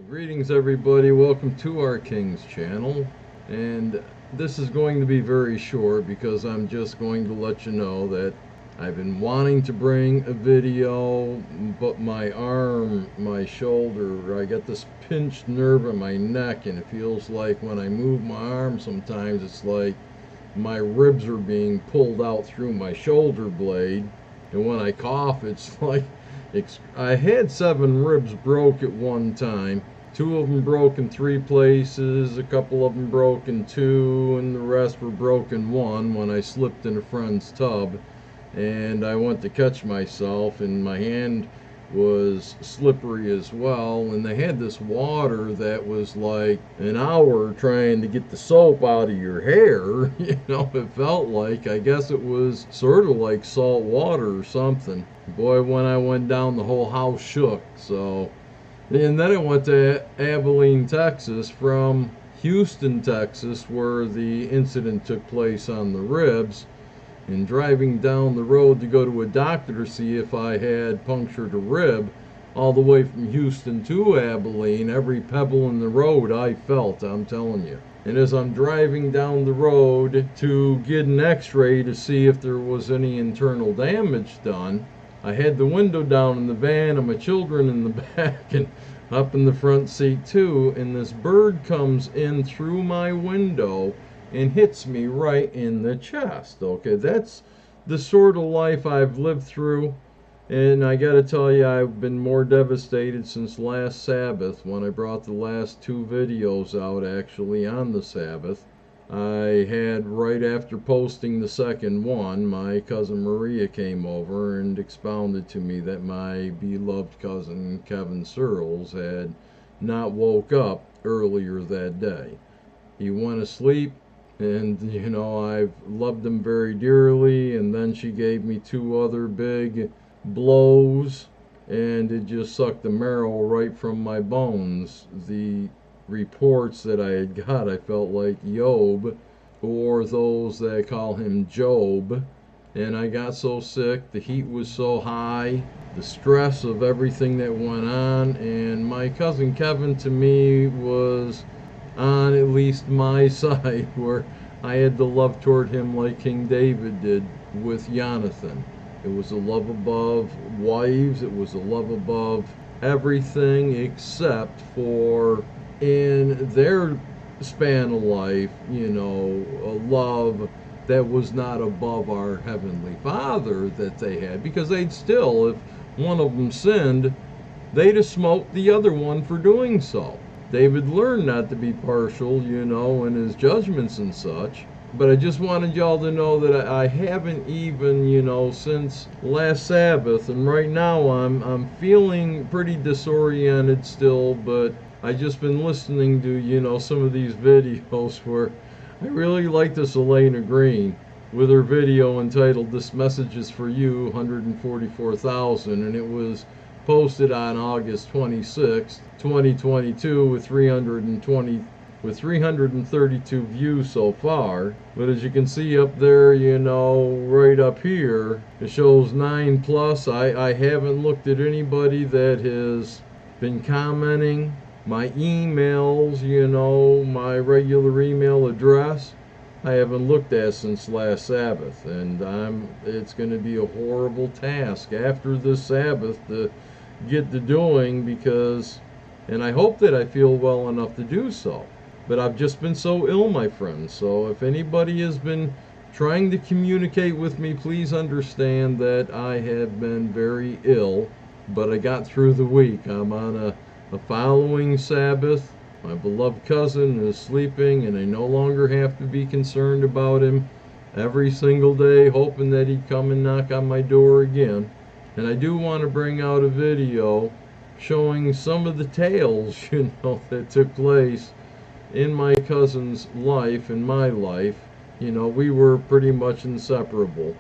Greetings everybody, welcome to our King's channel, and this is going to be very short because I'm just going to let you know that I've been wanting to bring a video, but my arm, my shoulder, I got this pinched nerve in my neck, and it feels like when I move my arm sometimes it's like my ribs are being pulled out through my shoulder blade, and when I cough it's like I had 7 ribs broke at one time. 2 of them broke in 3 places, a couple of them broke in 2, and the rest were broken 1 when I slipped in a friend's tub. And I went to catch myself, and my hand was slippery as well. And they had this water that was like an hour trying to get the soap out of your hair. It felt like, I guess it was sort of like salt water or something. Boy, when I went down, the whole house shook. And then I went to Abilene, Texas from Houston, Texas, where the incident took place on the ribs. And driving down the road to go to a doctor to see if I had punctured a rib, all the way from Houston to Abilene, every pebble in the road I felt, I'm telling you. And as I'm driving down the road to get an x-ray to see if there was any internal damage done, I had the window down in the van and my children in the back and up in the front seat too, and this bird comes in through my window and hits me right in the chest. Okay, that's the sort of life I've lived through, and I gotta tell you, I've been more devastated since last Sabbath when I brought the last 2 videos out actually on the Sabbath. I had, right after posting the second one, my cousin Maria came over and expounded to me that my beloved cousin Kevin Searles had not woke up earlier that day. He went asleep, and I've loved him very dearly, and then she gave me 2 other big blows, and it just sucked the marrow right from my bones. The reports that I had got, I felt like Job, or those that call him Job, and I got so sick. The heat was so high, the stress of everything that went on, and my cousin Kevin to me was on at least my side, where I had the love toward him like King David did with Jonathan. It was a love above wives, it was a love above everything except for, in their span of life, a love that was not above our Heavenly Father that they had, because they'd still, if one of them sinned, they'd have smoked the other one for doing so. David learned not to be partial, in his judgments and such. But I just wanted y'all to know that I haven't even, since last Sabbath, and right now I'm feeling pretty disoriented still, but I just been listening to, some of these videos where I really like this Elena Green with her video entitled "This Message is for You, 144,000," and it was posted on August 26th, 2022 with 332 views so far. But as you can see up there, right up here, it shows 9+. I haven't looked at anybody that has been commenting. My emails, my regular email address, I haven't looked at since last Sabbath, and it's going to be a horrible task after this Sabbath to get to doing, and I hope that I feel well enough to do so. But I've just been so ill, my friends. So if anybody has been trying to communicate with me, please understand that I have been very ill, but I got through the week. I'm on a following Sabbath. My beloved cousin is sleeping, and I no longer have to be concerned about him every single day, hoping that he'd come and knock on my door again. And I do want to bring out a video showing some of the tales, that took place in my cousin's life and my life. We were pretty much inseparable.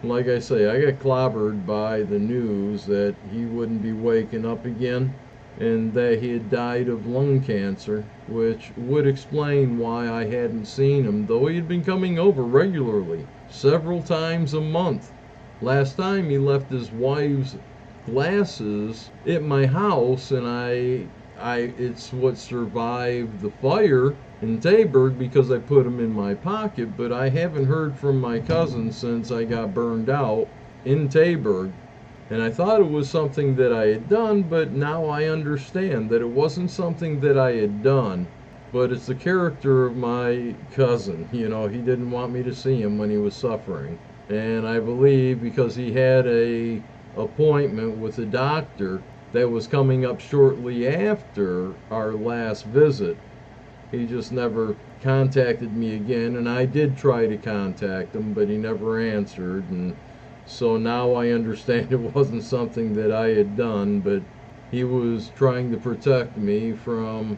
Like I say, I got clobbered by the news that he wouldn't be waking up again, and that he had died of lung cancer, which would explain why I hadn't seen him, though he had been coming over regularly, several times a month. Last time he left his wife's glasses at my house, and I it's what survived the fire in Taberg because I put them in my pocket, but I haven't heard from my cousin since I got burned out in Taberg. And I thought it was something that I had done, but now I understand that it wasn't something that I had done, but it's the character of my cousin. You know, he didn't want me to see him when he was suffering. And I believe because he had a appointment with a doctor that was coming up shortly after our last visit, he just never contacted me again. And I did try to contact him, but he never answered. And so now I understand it wasn't something that I had done, but he was trying to protect me from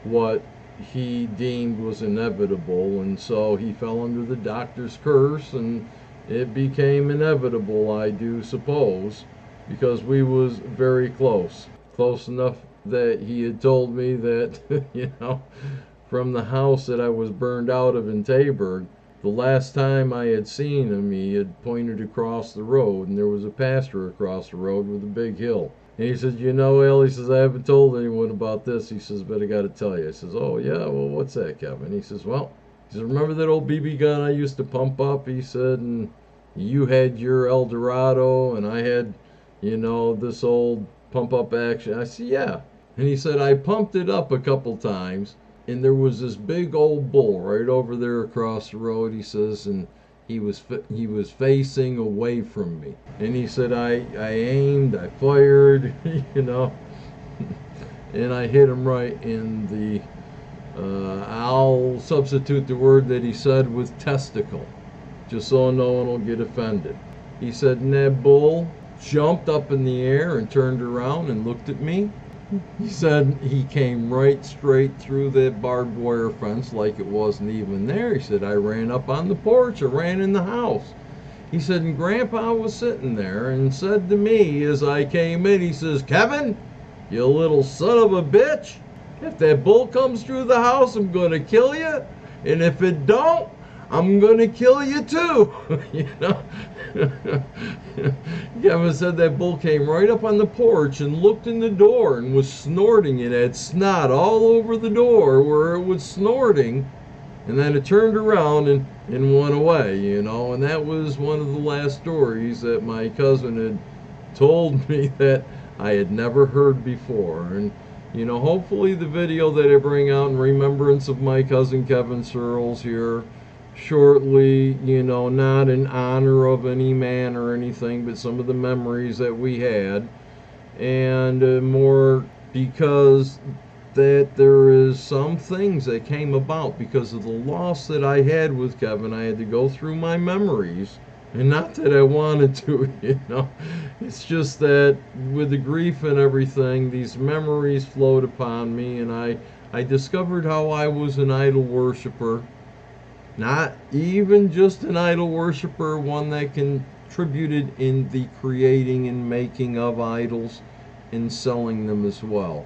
what he deemed was inevitable. And so he fell under the doctor's curse, and it became inevitable, I do suppose, because we was very close. Close enough that he had told me that, you know, from the house that I was burned out of in Taberg, the last time I had seen him, he had pointed across the road, and there was a pasture across the road with a big hill. And he said, you know, Al, he says, I haven't told anyone about this. He says, but I got to tell you. I says, oh, yeah, well, what's that, Kevin? He says, well, he says, remember that old BB gun I used to pump up? He said, and you had your El Dorado, and I had, you know, this old pump up action. I said, yeah. And he said, I pumped it up a couple times, and there was this big old bull right over there across the road, he says, and he was facing away from me. And he said, I aimed, I fired, you know, and I hit him right in the, I'll substitute the word that he said with testicle, just so no one will get offended. He said, and that bull jumped up in the air and turned around and looked at me. He said he came right straight through that barbed wire fence like it wasn't even there. He said, I ran up on the porch, I ran in the house. He said, and Grandpa was sitting there and said to me as I came in, he says, Kevin, you little son of a bitch, if that bull comes through the house, I'm going to kill you. And if it don't, I'm going to kill you too. You know? Kevin said that bull came right up on the porch and looked in the door and was snorting. It had snot all over the door where it was snorting. And then it turned around and went away, you know. And that was one of the last stories that my cousin had told me that I had never heard before. And, you know, hopefully the video that I bring out in remembrance of my cousin Kevin Searles here shortly, you know, not in honor of any man or anything, but some of the memories that we had, and more because that there is some things that came about because of the loss that I had with Kevin. I had to go through my memories, and not that I wanted to, you know, it's just that with the grief and everything, these memories flowed upon me, and I discovered how I was an idol worshiper. Not even just an idol worshiper, one that contributed in the creating and making of idols and selling them as well,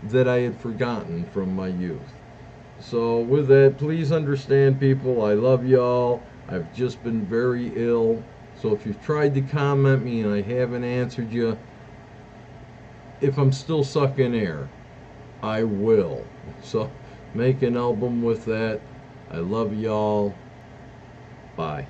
that I had forgotten from my youth. So with that, please understand, people, I love y'all. I've just been very ill. So if you've tried to comment me and I haven't answered you, if I'm still sucking air, I will. So make an album with that. I love y'all. Bye.